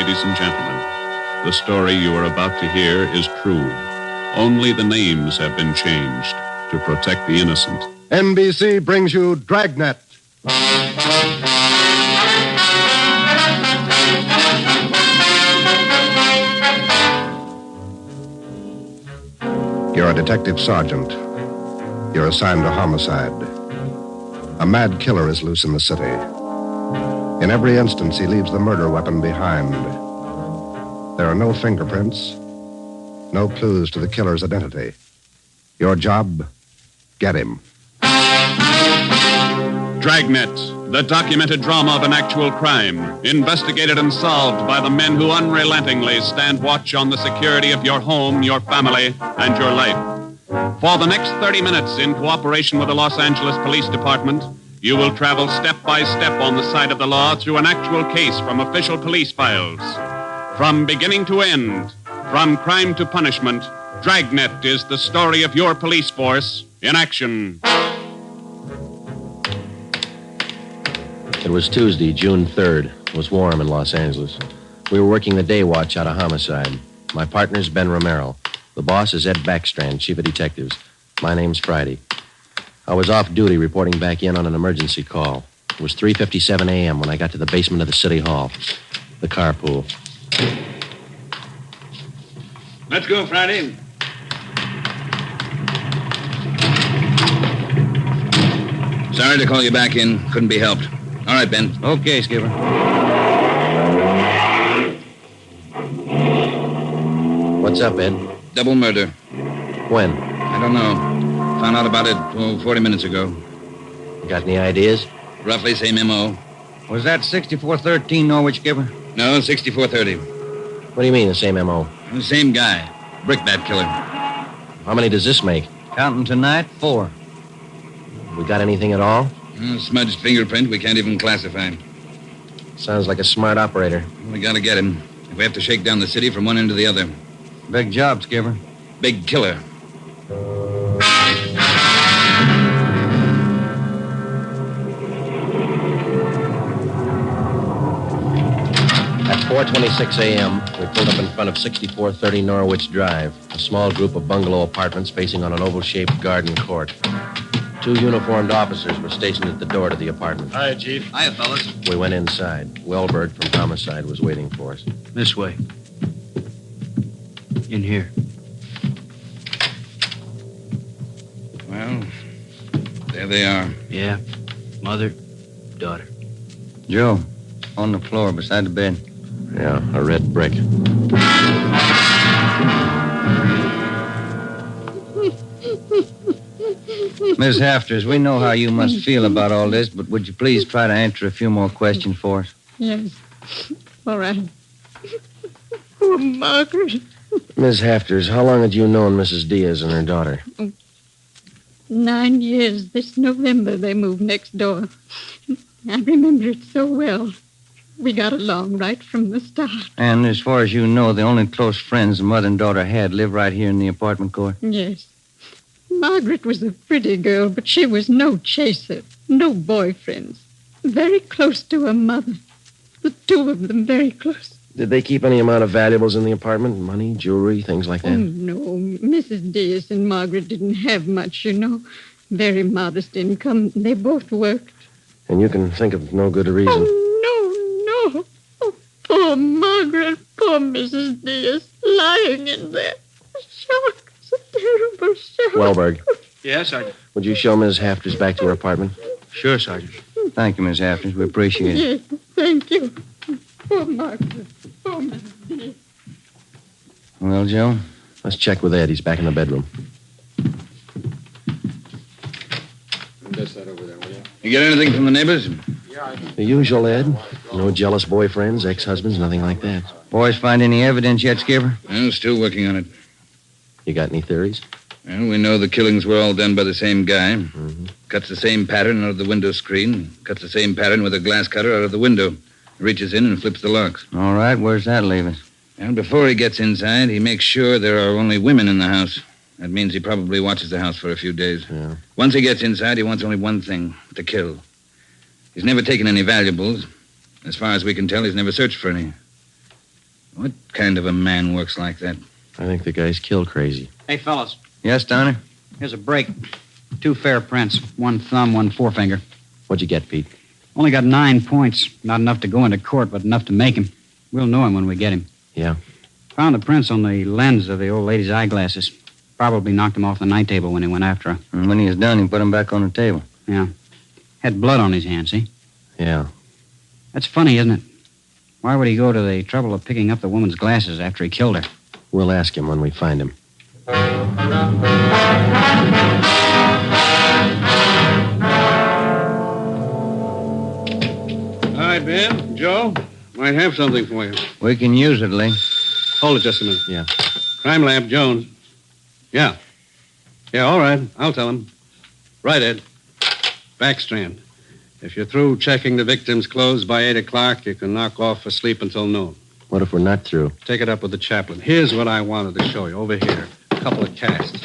ladies and gentlemen. The story you are about to hear is true. Only the names have been changed to protect the innocent. NBC brings you Dragnet. You're a detective sergeant. You're assigned to homicide. A mad killer is loose in the city. In every instance, he leaves the murder weapon behind. There are no fingerprints, no clues to the killer's identity. Your job, get him. Dragnet, the documented drama of an actual crime, investigated and solved by the men who unrelentingly stand watch on the security of your home, your family, and your life. For the next 30 minutes, in cooperation with the Los Angeles Police Department, you will travel step by step on the side of the law through an actual case from official police files. From beginning to end, from crime to punishment, Dragnet is the story of your police force in action. It was Tuesday, June 3rd. It was warm in Los Angeles. We were working the day watch out of homicide. My partner's Ben Romero. The boss is Ed Backstrand, chief of detectives. My name's Friday. I was off duty reporting back in on an emergency call. It was 3:57 a.m. when I got to the basement of the city hall, the carpool. Let's go, Friday. Sorry to call you back in. Couldn't be helped. All right, Ben. Okay, Skipper. What's up, Ed? Double murder. When? I don't know. Found out about it 40 minutes ago. Got any ideas? Roughly same M.O. Was that 6413 Norwich, Skipper? No, 6430. What do you mean, the same M.O.? The same guy. Brickbat killer. How many does this make? Counting tonight, 4. We got anything at all? Smudged fingerprint we can't even classify. Sounds like a smart operator. We gotta get him. If we have to shake down the city from one end to the other. Big job, Skipper. Big killer. At 4:26 a.m., we pulled up in front of 6430 Norwich Drive, a small group of bungalow apartments facing on an oval-shaped garden court. 2 uniformed officers were stationed at the door to the apartment. Hi, Chief. Hiya, fellas. We went inside. Wellberg from Homicide was waiting for us. This way. In here. Well, there they are. Yeah. Mother, daughter. Joe, on the floor beside the bed. Yeah, a red brick. Miss Hafters, we know how you must feel about all this, but would you please try to answer a few more questions for us? Yes. All right. Poor Margaret. Miss Hafters, how long had you known Mrs. Diaz and her daughter? 9 years. This November they moved next door. I remember it so well. We got along right from the start. And as far as you know, the only close friends the mother and daughter had live right here in the apartment court? Yes. Margaret was a pretty girl, but she was no chaser, no boyfriends. Very close to her mother. The 2 of them very close. Did they keep any amount of valuables in the apartment? Money, jewelry, things like that? Oh, no. Mrs. Diaz and Margaret didn't have much, you know. Very modest income. They both worked. And you can think of no good reason. Oh, no. Oh, poor Margaret. Poor Mrs. Diaz. Lying in there. Shock. It's a terrible shock. Wellberg, Yeah, Sergeant. would you show Ms. Hafters back to her apartment? Sure, Sergeant. Thank you, Miss Hafters. We appreciate it. Yes, thank you. Poor Margaret. Poor Mrs. Diaz. Well, Joe? Let's check with Ed. He's back in the bedroom. You get anything from the neighbors? The usual, Ed. No jealous boyfriends, ex-husbands, nothing like that. Boys find any evidence yet, Skipper? Well, still working on it. You got any theories? Well, we know the killings were all done by the same guy. Mm-hmm. Cuts the same pattern out of the window screen. Cuts the same pattern with a glass cutter out of the window. Reaches in and flips the locks. All right, where's that leave us? And before he gets inside, he makes sure there are only women in the house. That means he probably watches the house for a few days. Yeah. Once he gets inside, he wants only one thing, to kill. He's never taken any valuables. As far as we can tell, he's never searched for any. What kind of a man works like that? I think the guy's kill crazy. Hey, fellas, Yes, Donner? here's a break. 2 fair prints. 1 thumb, 1 forefinger. What'd you get, Pete? Only got 9 points. Not enough to go into court, but enough to make him. We'll know him when we get him. Yeah. Found the prints on the lens of the old lady's eyeglasses. Probably knocked him off the night table when he went after her. And when he was done, he put him back on the table. Yeah. Had blood on his hands, see? Yeah. That's funny, isn't it? Why would he go to the trouble of picking up the woman's glasses after he killed her? We'll ask him when we find him. Hi, Ben. Joe. Might have something for you. We can use it, Lee. Hold it just a minute. Yeah. Crime Lab, Jones. Yeah. Yeah, all right. I'll tell him. Right, Ed. Backstrand. If you're through checking the victim's clothes by 8 o'clock, you can knock off for sleep until noon. What if we're not through? Take it up with the chaplain. Here's what I wanted to show you. Over here. A couple of casts.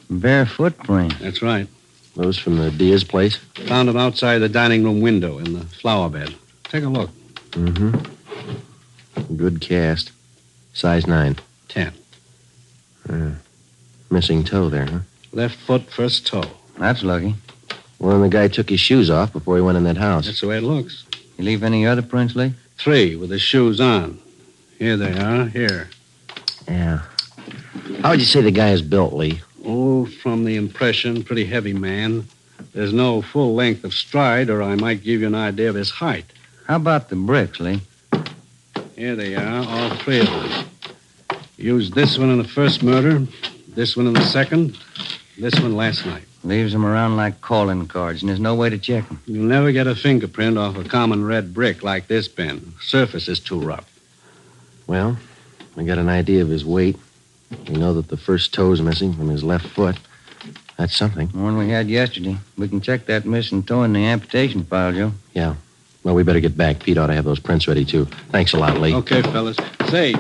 Bare footprint. That's right. Those from the Diaz place? Found them outside the dining room window in the flower bed. Take a look. Mm-hmm. Good cast. Size 9. 10. Missing toe there, huh? Left foot, first toe. That's lucky. Well, then the guy took his shoes off before he went in that house. That's the way it looks. You leave any other prints, Lee? 3 with his shoes on. Here they are. Here. Yeah. How would you say the guy is built, Lee? Oh, from the impression, pretty heavy man. There's no full length of stride, or I might give you an idea of his height. How about the bricks, Lee? Here they are, all 3 of them. Used this one in the first murder, this one in the second, this one last night. Leaves them around like calling cards, and there's no way to check them. You'll never get a fingerprint off a common red brick like this, Ben. Surface is too rough. Well, we got an idea of his weight. We know that the first toe's missing from his left foot. That's something. The one we had yesterday. We can check that missing toe in the amputation file, Joe. Yeah. Well, we better get back. Pete ought to have those prints ready, too. Thanks a lot, Lee. Okay, fellas. Say,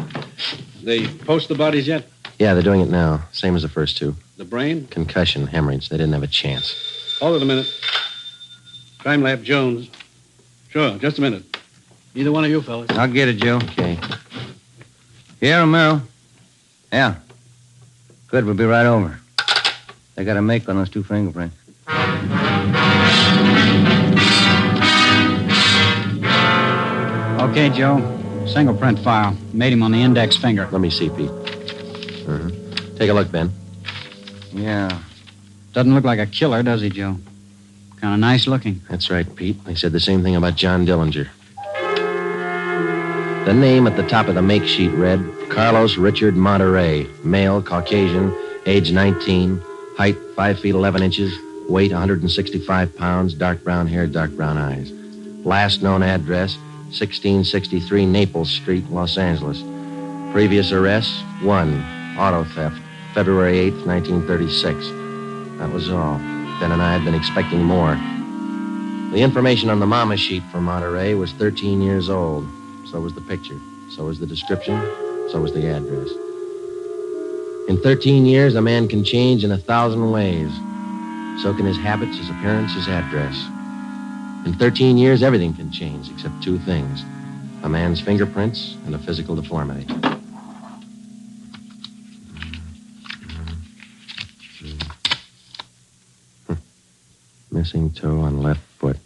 they post the bodies yet? Yeah, they're doing it now. Same as the first 2. The brain? Concussion, hemorrhage. They didn't have a chance. Hold it a minute. Crime Lab Jones. Sure, just a minute. Either one of you fellas. I'll get it, Joe. Okay. Yeah, Romero. Yeah. Good, we'll be right over. They got a make on those 2 fingerprints. Okay, Joe. Single print file. Made him on the index finger. Let me see, Pete. Take a look, Ben. Yeah. Doesn't look like a killer, does he, Joe? Kind of nice looking. That's right, Pete. They said the same thing about John Dillinger. The name at the top of the make sheet read, Carlos Richard Monterey, male, Caucasian, age 19, height 5 feet 11 inches, weight 165 pounds, dark brown hair, dark brown eyes. Last known address, 1663 Naples Street, Los Angeles. Previous arrests, 1, auto theft, February 8th, 1936. That was all. Ben and I had been expecting more. The information on the mama sheet for Monterey was 13 years old. So was the picture. So was the description. So was the address. In 13 years, a man can change in 1,000 ways. So can his habits, his appearance, his address. In 13 years, everything can change except 2 things. A man's fingerprints and a physical deformity. Missing toe on left foot.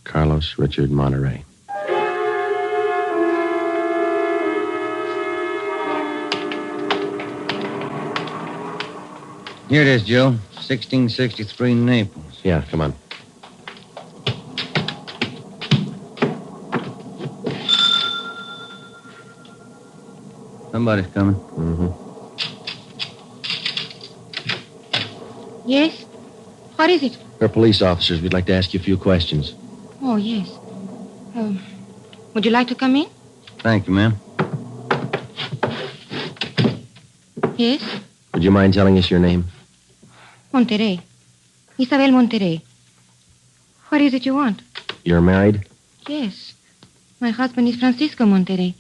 Carlos Richard Monterey. Here it is, Joe. 1663 Naples. Yeah, come on. Somebody's coming. Mm-hmm. Yes? What is it? We're police officers. We'd like to ask you a few questions. Oh, yes. Would you like to come in? Thank you, ma'am. Yes? Would you mind telling us your name? Monterey. Isabel Monterey. What is it you want? You're married? Yes. My husband is Francisco Monterey.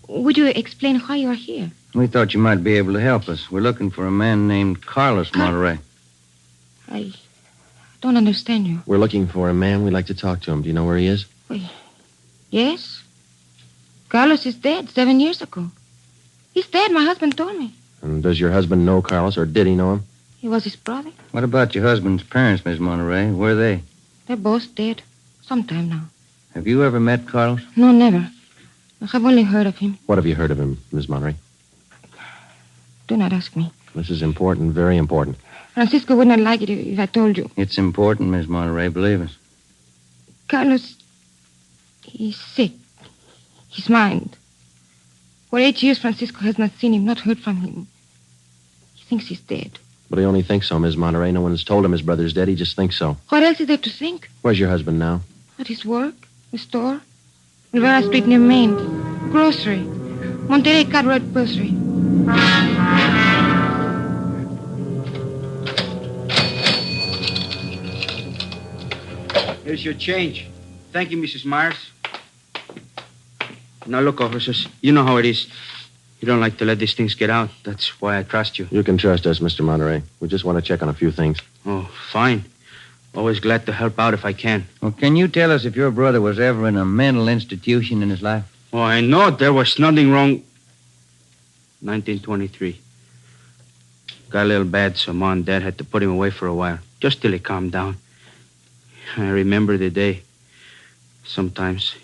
Would you explain why you are here? We thought you might be able to help us. We're looking for a man named Carlos Monterey. I don't understand you. We're looking for a man. We'd like to talk to him. Do you know where he is? Yes? Carlos is dead 7 years ago. He's dead, my husband told me. And does your husband know Carlos, or did he know him? He was his brother. What about your husband's parents, Miss Monterey? Where are they? They're both dead. Some time now. Have you ever met Carlos? No, never. I have only heard of him. What have you heard of him, Miss Monterey? Do not ask me. This is important, very important. Francisco would not like it if I told you. It's important, Miss Monterey, believe us. Carlos, he's sick. His mind. For 8 years, Francisco has not seen him, not heard from him. He thinks he's dead. But he only thinks so, Miss Monterey. No one's told him his brother's dead. He just thinks so. What else is there to think? Where's your husband now? At his work, the store, Rivera Street near Main, grocery, Monterey Cartwright Grocery. Here's your change. Thank you, Mrs. Myers. Now, look, officers, you know how it is. You don't like to let these things get out. That's why I trust you. You can trust us, Mr. Monterey. We just want to check on a few things. Oh, fine. Always glad to help out if I can. Well, can you tell us if your brother was ever in a mental institution in his life? Oh, I know there was nothing wrong. 1923. Got a little bad, so Mom and Dad had to put him away for a while, just till he calmed down. I remember the day. Sometimes,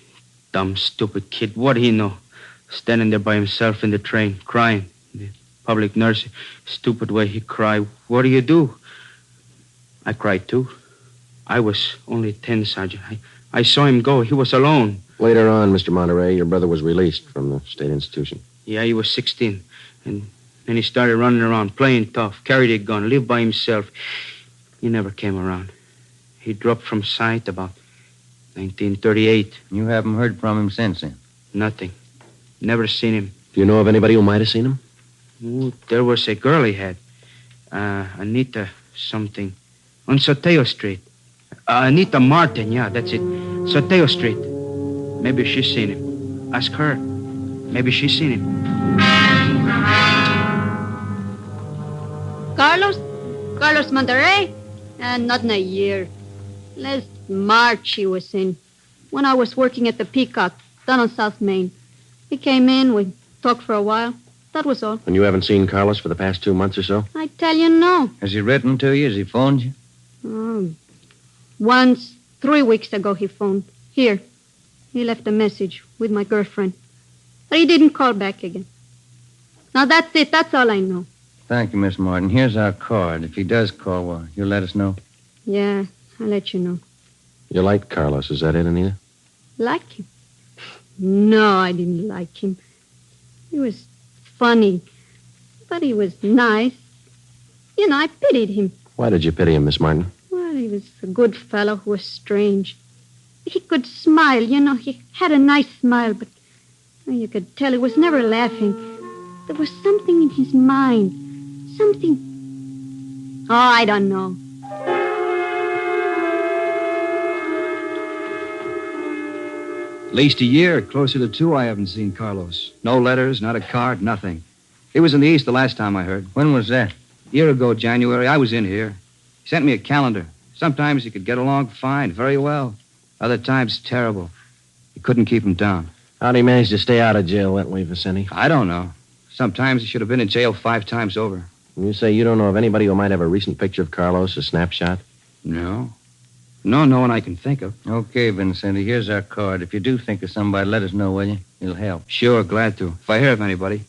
dumb, stupid kid, what do he know? Standing there by himself in the train, crying. The public nurse, stupid way he cried. What do you do? I cried too. I was only 10, Sergeant. I saw him go. He was alone. Later on, Mr. Monterey, your brother was released from the state institution. Yeah, he was 16. And then he started running around, playing tough, carried a gun, lived by himself. He never came around. He dropped from sight about 1938. You haven't heard from him since then? Nothing. Never seen him. Do you know of anybody who might have seen him? Ooh, there was a girl he had. Anita something. On Soteo Street. Anita Martin, yeah, that's it. Soteo Street. Maybe she's seen him. Ask her. Maybe she's seen him. Carlos Monterey? Not in a year. Last March he was in. When I was working at the Peacock, down on South Main. He came in, we talked for a while. That was all. And you haven't seen Carlos for the past 2 months or so? I tell you, no. Has he written to you? Has he phoned you? Once, 3 weeks ago, he phoned. Here. He left a message with my girlfriend. But he didn't call back again. Now, that's it. That's all I know. Thank you, Miss Martin. Here's our card. If he does call, well, you'll let us know? Yeah, I'll let you know. You liked Carlos, is that it, Anita? Like him? No, I didn't like him. He was funny, but he was nice. You know, I pitied him. Why did you pity him, Miss Martin? Well, he was a good fellow who was strange. He could smile, you know. He had a nice smile, but you could tell he was never laughing. There was something in his mind. Something. Oh, I don't know. At least a year, closer to 2, I haven't seen Carlos. No letters, not a card, nothing. He was in the East the last time I heard. When was that? A year ago, January, I was in here. He sent me a calendar. Sometimes he could get along fine, very well. Other times, terrible. He couldn't keep him down. How'd he manage to stay out of jail that way, Vicente? I don't know. Sometimes he should have been in jail 5 times over. And you say you don't know of anybody who might have a recent picture of Carlos, a snapshot? No. No one I can think of. Okay, Vincenti, here's our card. If you do think of somebody, let us know, will you? It'll help. Sure, glad to. If I hear of anybody.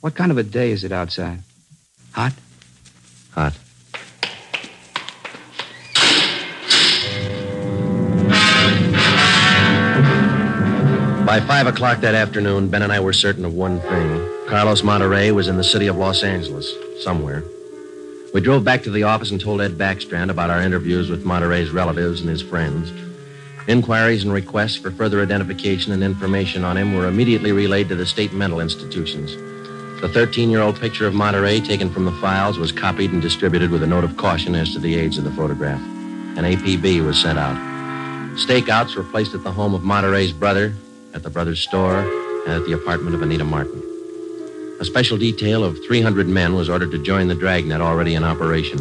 What kind of a day is it outside? Hot? Hot. By 5 o'clock that afternoon, Ben and I were certain of one thing. Carlos Monterey was in the city of Los Angeles, somewhere. We drove back to the office and told Ed Backstrand about our interviews with Monterey's relatives and his friends. Inquiries and requests for further identification and information on him were immediately relayed to the state mental institutions. The 13-year-old picture of Monterey taken from the files was copied and distributed with a note of caution as to the age of the photograph. An APB was sent out. Stakeouts were placed at the home of Monterey's brother, at the brother's store, and at the apartment of Anita Martin. A special detail of 300 men was ordered to join the Dragnet already in operation.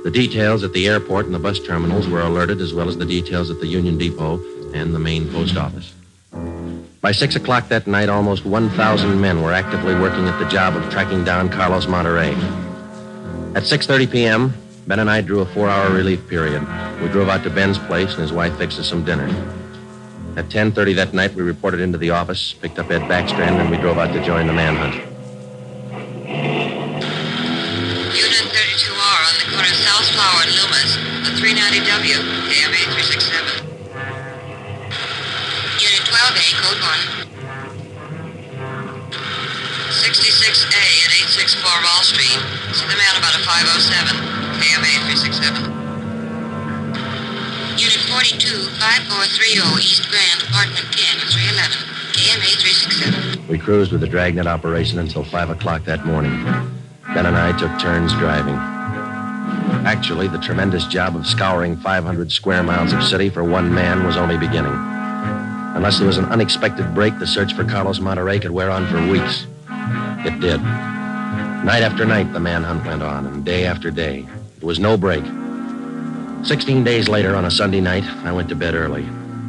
The details at the airport and the bus terminals were alerted, as well as the details at the Union Depot and the main post office. By 6 o'clock that night, almost 1,000 men were actively working at the job of tracking down Carlos Monterrey. At 6:30 p.m., Ben and I drew a 4-hour relief period. We drove out to Ben's place, and his wife fixed us some dinner. At 10:30 that night, we reported into the office, picked up Ed Backstrand, and we drove out to join the manhunt. Unit 32R on the corner of South Flower and Loomis, the 390W, KMA 367. Unit 12A, code 1. 66A at 864 Wall Street. See the man about a 507, KMA 367. Unit 42, 5430 East Grand, Apartment 10, 311, KMA 367. We cruised with the Dragnet operation until 5 o'clock that morning. Ben and I took turns driving. Actually, the tremendous job of scouring 500 square miles of city for one man was only beginning. Unless there was an unexpected break, the search for Carlos Monterrey could wear on for weeks. It did. Night after night, the manhunt went on, and day after day. There was no break. 16 days later, on a Sunday night, I went to bed early.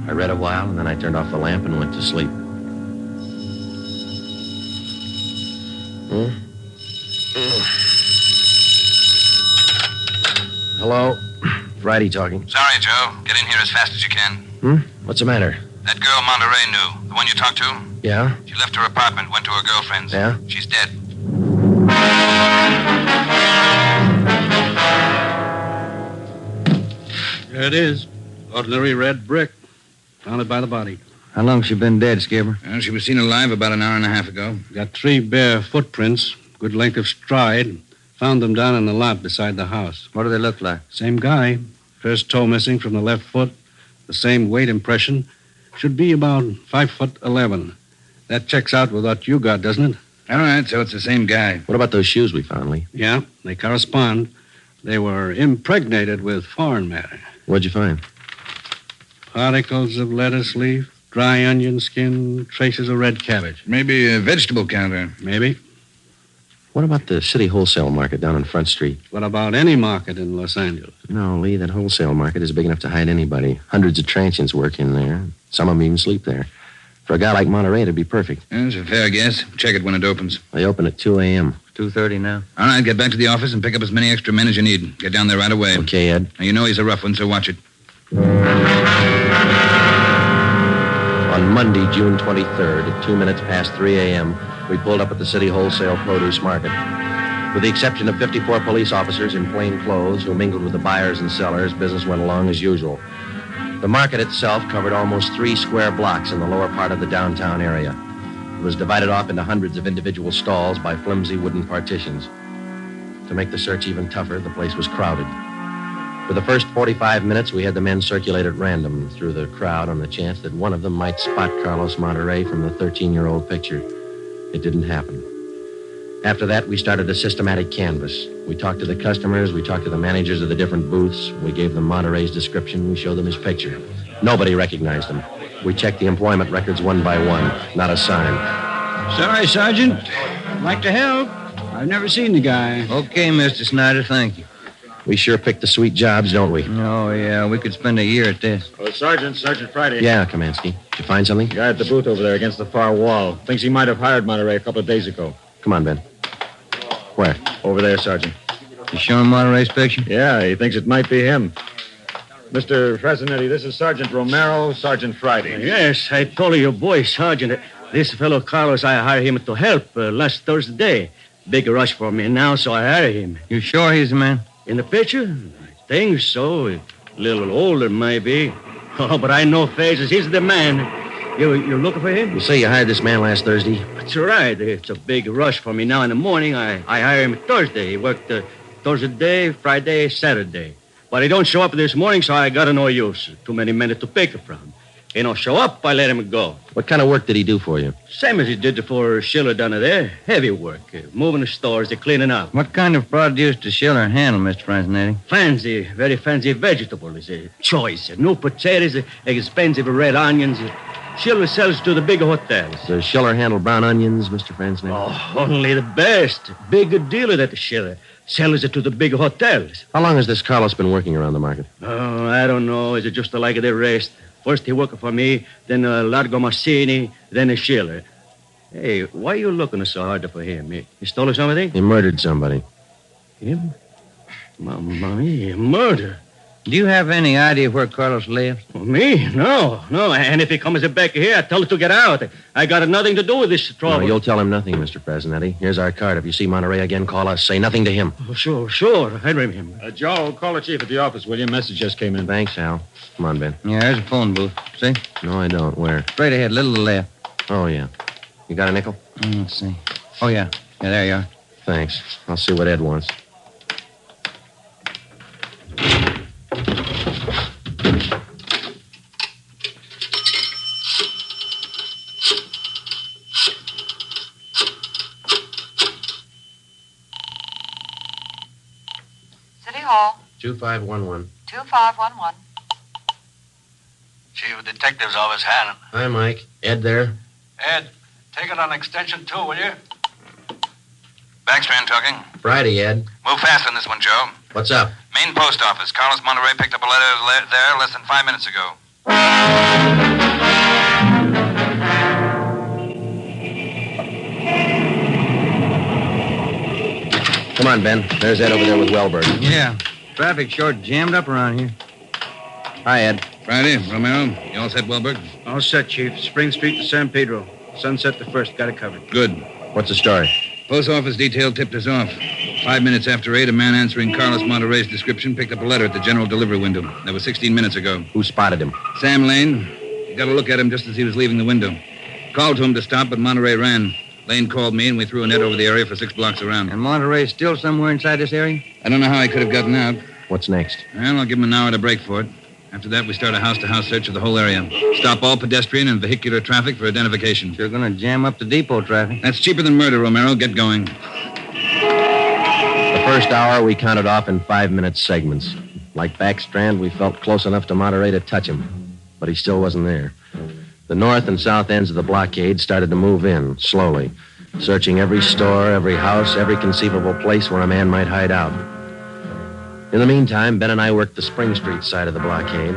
I read a while, and then I turned off the lamp and went to sleep. Hello? Friday talking. Sorry, Joe. Get in here as fast as you can. What's the matter? That girl Monterrey knew, the one you talked to, Yeah? she left her apartment, went to her girlfriend's. Yeah? She's dead. There it is. Ordinary red brick. Found it by the body. How long's she been dead, Skipper? Well, she was seen alive about an hour and a half ago. Got 3 bare footprints, good length of stride. Found them down in the lot beside the house. What do they look like? Same guy. First toe missing from the left foot. The same weight impression. Should be about 5'11". That checks out with what you got, doesn't it? All right, so it's the same guy. What about those shoes we found, Lee? Yeah, they correspond. They were impregnated with foreign matter. What'd you find? Particles of lettuce leaf, dry onion skin, traces of red cabbage. Maybe a vegetable counter. Maybe. What about the city wholesale market down on Front Street? What about any market in Los Angeles? No, Lee, that wholesale market is big enough to hide anybody. Hundreds of transients work in there. Some of them even sleep there. For a guy like Monterrey, it'd be perfect. That's a fair guess. Check it when it opens. They open at 2 a.m. 2:30 now. All right, get back to the office and pick up as many extra men as you need. Get down there right away. Okay, Ed. Now, you know he's a rough one, so watch it. On Monday, June 23rd, at 2 minutes past 3 a.m., we pulled up at the city wholesale produce market. With the exception of 54 police officers in plain clothes who mingled with the buyers and sellers, business went along as usual. The market itself covered almost 3 square blocks in the lower part of the downtown area. It was divided off into hundreds of individual stalls by flimsy wooden partitions. To make the search even tougher, the place was crowded. For the first 45 minutes, we had the men circulate at random through the crowd on the chance that one of them might spot Carlos Monterrey from the 13-year-old picture. It didn't happen. After that, we started a systematic canvass. We talked to the customers, we talked to the managers of the different booths, we gave them Monterrey's description, we showed them his picture. Nobody recognized him. We checked the employment records one by one. Not a sign. Sorry, Sergeant. I'd like to help. I've never seen the guy. Okay, Mr. Snyder, thank you. We sure picked the sweet jobs, don't we? Oh, yeah, we could spend a year at this. Oh, Sergeant Friday. Yeah, Kamansky. Did you find something? Guy at the booth over there against the far wall. Thinks he might have hired Monterey a couple of days ago. Come on, Ben. Where? Over there, Sergeant. You showing Monterey's picture? Yeah, he thinks it might be him. Mr. Fresnetti, this is Sergeant Romero, Sergeant Friday. Yes, I told your boy, Sergeant. This fellow Carlos, I hired him to help last Thursday. Big rush for me now, so I hired him. You sure he's the man? In the picture? I think so. A little older, maybe. Oh, but I know faces. He's the man. You're looking for him? You say you hired this man last Thursday? That's right. It's a big rush for me now in the morning. I hired him Thursday. He worked Thursday, Friday, Saturday. But he don't show up this morning, so I got no use. Too many men to pick from. He don't show up, I let him go. What kind of work did he do for you? Same as he did for Schiller down there. Heavy work. Moving the stores, cleaning up. What kind of produce does Schiller handle, Mr. Franzenetti? Fancy, very fancy vegetables. Choice. New potatoes, expensive red onions. Schiller sells to the big hotels. Does Schiller handle brown onions, Mr. Franzenetti? Oh, only the best. Big dealer that Schiller. Sells it to the big hotels. How long has this Carlos been working around the market? Oh, I don't know. Is it just like the rest? First he worked for me, then Largo Massini, then a Schiller. Hey, why are you looking so hard for him? He stole something? He murdered somebody. Him? Mamma mia, murder. Do you have any idea where Carlos lives? Me? No. And if he comes back here, I tell him to get out. I got nothing to do with this trouble. No, you'll tell him nothing, Mr. Presidente. Here's our card. If you see Monterey again, call us. Say nothing to him. Oh, sure. I remember. Joe, call the chief at the office, will you? Message just came in. Thanks, Al. Come on, Ben. Yeah, there's a phone booth. See? No, I don't. Where? Straight ahead, little to the left. Oh, yeah. You got a nickel? Let's see. Oh, yeah. Yeah, there you are. Thanks. I'll see what Ed wants. City Hall. 2511. 2511. Chief of Detectives Office, Hannon. Hi, Mike. Ed there? Ed, take it on extension 2, will you? Backstrand talking. Friday, Ed. Move fast on this one, Joe. What's up? Main post office. Carlos Monterey picked up a letter there less than 5 minutes ago. Come on, Ben. There's Ed over there with Wellberg. Yeah. Traffic short jammed up around here. Hi, Ed. Friday, Romero, you all set, Wellberg? All set, Chief. Spring Street to San Pedro. Sunset the first. Got it covered. Good. What's the story? Post office detail tipped us off. 5 minutes after 8, a man answering Carlos Monterey's description picked up a letter at the general delivery window. That was 16 minutes ago. Who spotted him? Sam Lane. Got a look at him just as he was leaving the window. Called to him to stop, but Monterey ran. Lane called me, and we threw a net over the area for 6 blocks around. And Monterey's still somewhere inside this area? I don't know how he could have gotten out. What's next? Well, I'll give him an hour to break for it. After that, we start a house-to-house search of the whole area. Stop all pedestrian and vehicular traffic for identification. You're going to jam up the depot traffic. That's cheaper than murder, Romero. Get going. The first hour we counted off in 5-minute segments. Like Backstrand, we felt close enough to Monterey to touch him. But he still wasn't there. The north and south ends of the blockade started to move in, slowly, searching every store, every house, every conceivable place where a man might hide out. In the meantime, Ben and I worked the Spring Street side of the blockade,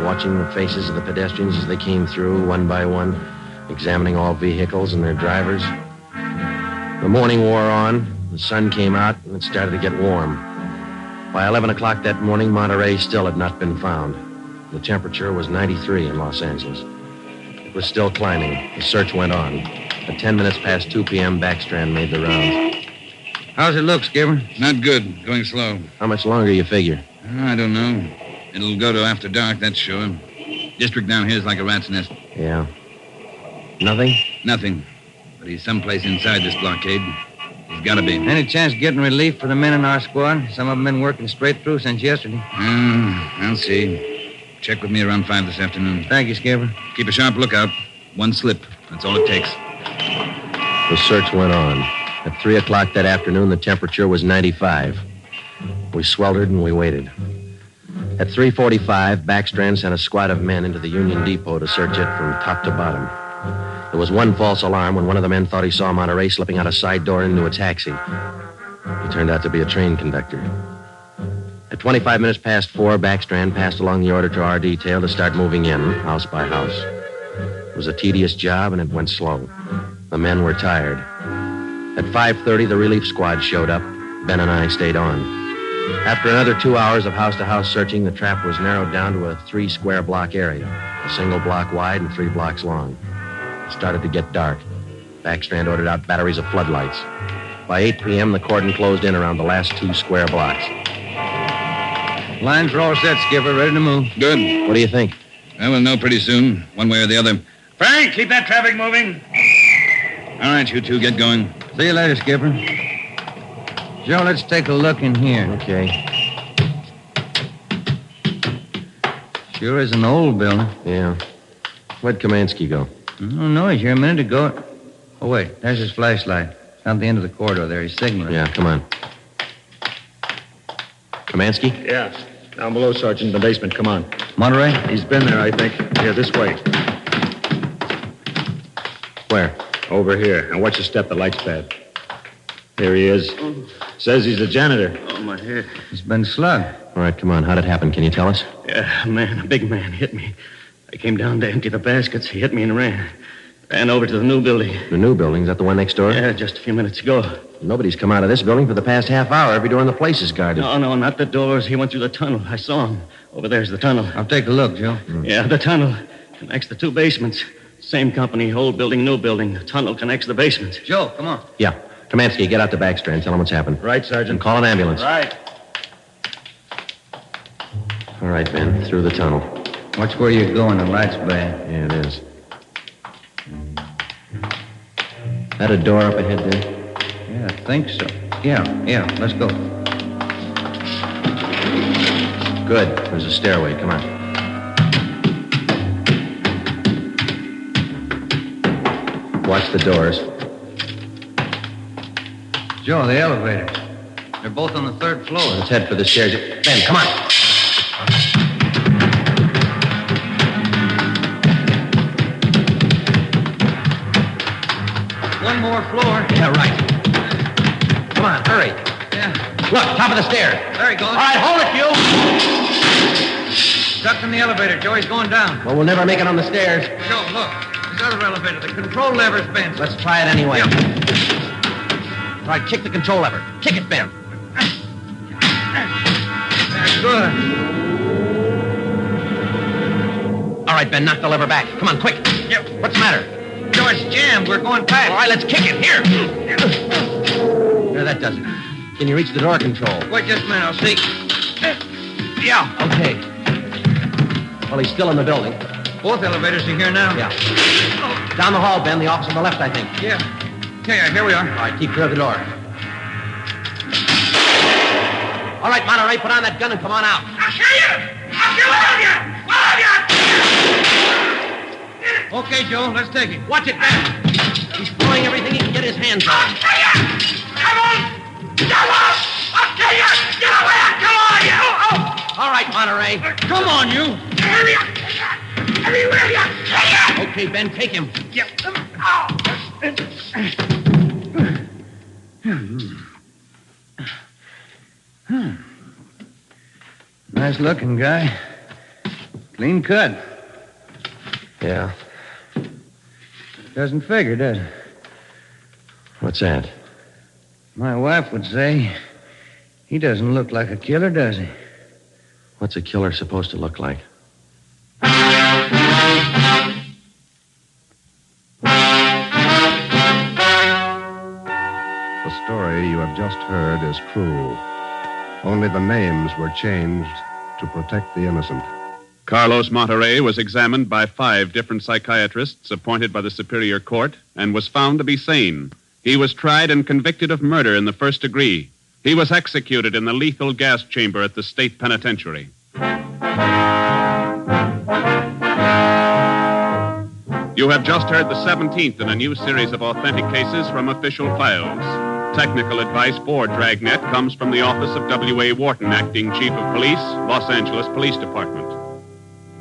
watching the faces of the pedestrians as they came through, one by one, examining all vehicles and their drivers. The morning wore on, the sun came out, and it started to get warm. By 11 o'clock that morning, Monterey still had not been found. The temperature was 93 in Los Angeles. It was still climbing. The search went on. At 10 minutes past 2 p.m., Backstrand made the rounds. How's it look, Skipper? Not good. Going slow. How much longer you figure? I don't know. It'll go to after dark, that's sure. District down here is like a rat's nest. Yeah. Nothing? Nothing. But he's someplace inside this blockade. He's got to be. Any chance getting relief for the men in our squad? Some of them been working straight through since yesterday. I'll see. Check with me around 5 this afternoon. Thank you, Skipper. Keep a sharp lookout. One slip. That's all it takes. The search went on. At 3 o'clock that afternoon, the temperature was 95. We sweltered and we waited. At 3:45, Backstrand sent a squad of men into the Union Depot to search it from top to bottom. There was one false alarm when one of the men thought he saw Monterey slipping out a side door into a taxi. He turned out to be a train conductor. At 25 minutes past 4, Backstrand passed along the order to our detail to start moving in, house by house. It was a tedious job, and it went slow. The men were tired. At 5:30, the relief squad showed up. Ben and I stayed on. After another 2 hours of house-to-house searching, the trap was narrowed down to a 3-square-block area, a single block wide and 3 blocks long. It started to get dark. Backstrand ordered out batteries of floodlights. By 8 p.m., the cordon closed in around the last 2 square blocks. Lines are all set, Skipper. Ready to move. Good. What do you think? We'll know pretty soon, one way or the other. Frank, keep that traffic moving. All right, you two, get going. See you later, Skipper. Joe, let's take a look in here. Okay. Sure is an old building. Yeah. Where'd Kamansky go? No, he's here a minute ago. Oh, wait. There's his flashlight. It's on the end of the corridor there. He's signaling. Yeah, come on. Kamansky? Yeah. Down below, Sergeant, in the basement. Come on. Monterey? He's been there, I think. Here, this way. Where? Over here. Now watch your step. The light's bad. Here he is. Says he's the janitor. Oh, my head. He's been slugged. All right, come on. How'd it happen? Can you tell us? Yeah, man, a big man hit me. I came down to empty the baskets. He hit me and ran. Ran over to the new building. The new building? Is that the one next door? Yeah, just a few minutes ago. Nobody's come out of this building for the past half hour. Every door in the place is guarded. No, not the doors. He went through the tunnel. I saw him. Over there's the tunnel. I'll take a look, Joe. Yeah, the tunnel connects the two basements. Same company, old building, new building. The tunnel connects the basements. Joe, come on. Yeah. Kamansky, get out to Backstrand. Tell him what's happened. Right, Sergeant. And call an ambulance. Right. All right, Ben. Through the tunnel. Watch where you're going. The light's bad. Yeah, it is. That a door up ahead there? Yeah, I think so. Yeah, let's go. Good. There's a stairway. Come on. Watch the doors. Joe, the elevators. They're both on the third floor. Let's head for the stairs. Ben, come on. One more floor. Yeah, right. Come on, hurry. Yeah. Look, top of the stairs. There he goes. All right, hold it, you. Stuck in the elevator, Joe. He's going down. Well, we'll never make it on the stairs. Joe, look. This other elevator. The control lever's bent. Let's try it anyway. Yeah. All right, kick the control lever. Kick it, Ben. That's good. All right, Ben, knock the lever back. Come on, quick. Yep. What's the matter? Joe, it's jammed. We're going past. All right, let's kick it. Here. There, that does it. Can you reach the door control? Wait just a minute. I'll see. Yeah. Okay. Well, he's still in the building. Both elevators are here now. Yeah. Down the hall, Ben. The office on the left, I think. Yeah. Yeah, here we are. All right, keep clear of the door. All right, Monterey, put on that gun and come on out. I'll kill you! I'll kill all of you! All of you! Okay, Joe, let's take it. Watch it, Ben. He's throwing everything he can get his hands on. I'll kill you! Come on! Come on! I'll kill you! Get away! Come on, you! All right, Monterey. Come on, you. Everywhere you! Kill you! Okay, Ben, take him. Yep. Nice looking guy. Clean cut. Yeah. Doesn't figure, does it? What's that? My wife would say he doesn't look like a killer, does he? What's a killer supposed to look like? The story you have just heard is true. Only the names were changed to protect the innocent. Carlos Monterey was examined by 5 different psychiatrists appointed by the Superior Court and was found to be sane. He was tried and convicted of murder in the first degree. He was executed in the lethal gas chamber at the state penitentiary. You have just heard the 17th in a new series of authentic cases from official files. Technical advice for Dragnet comes from the office of W.A. Wharton, Acting Chief of Police, Los Angeles Police Department.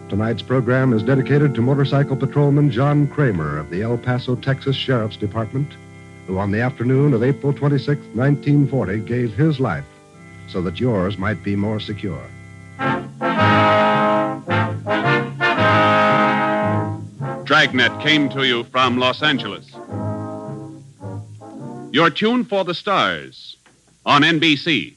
Tonight's program is dedicated to motorcycle patrolman John Kramer of the El Paso, Texas Sheriff's Department, who on the afternoon of April 26, 1940, gave his life so that yours might be more secure. Dragnet came to you from Los Angeles. Your tune for the stars on NBC.